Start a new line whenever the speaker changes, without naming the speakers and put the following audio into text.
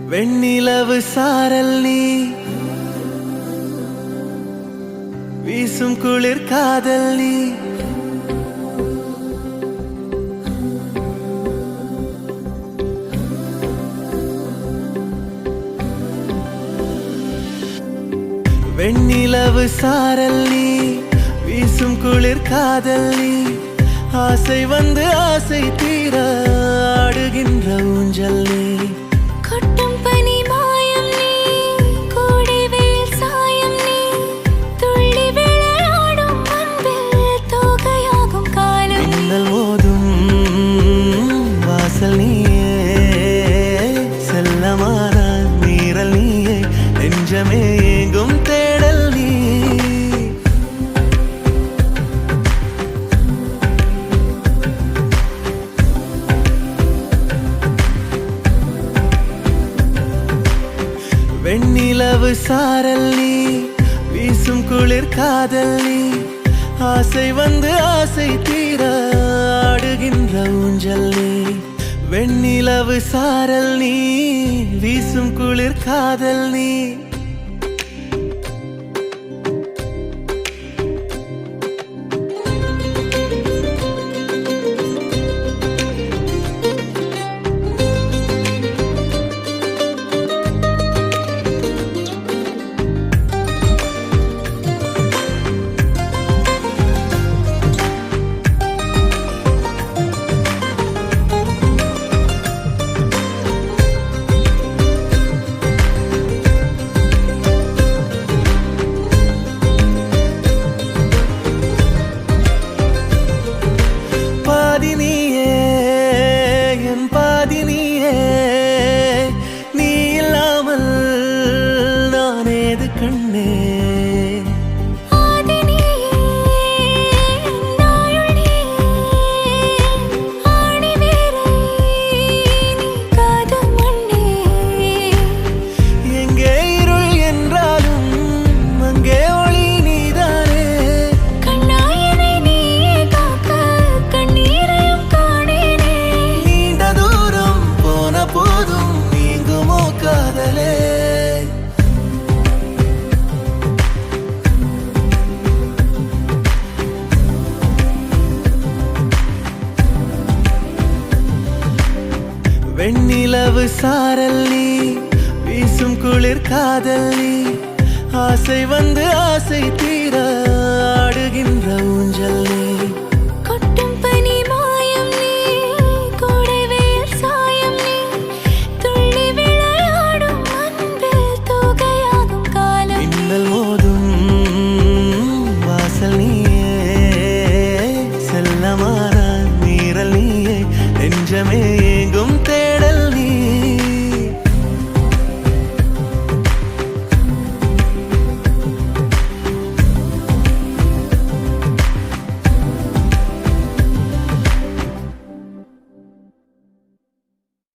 வெண்ணிலவு சாரல் நீ வீசும் குளிர் காதல் நீ வெண்ணிலவு சாரல் நீ வீசும் குளிர் காதல் நீ ஆசை வந்து ஆசை தீர ஆடுகின்ற ஊஞ்சல் நீ
கொட்டும் பனி மாயம் நீ கோடை வெயில் சாயம் நீ துள்ளி விளையாடும் அன்பில் தோகையாகும் காலம்
மின்னல் மோதும் வாசல் நீயே செல்லமான நீரல் நீயே நெஞ்சமே ஏங்கும் தேடல் நீ வெண்ணிலவு சாரல் நீ வீசும் குளிர் காதல் நீ ஆசை வந்து ஆசை தீர ஆடுகின்ற ஊஞ்சல் நீ வெண்ணிலவு சாரல் நீ வீசும் குளிர் காதல் நீ வெண்ணிலவு சாரல் நீ வீசும் குளிர் காதல் நீ ஆசை வந்து ஆசை தீர ஆடுகின்ற ஊஞ்சல் நீ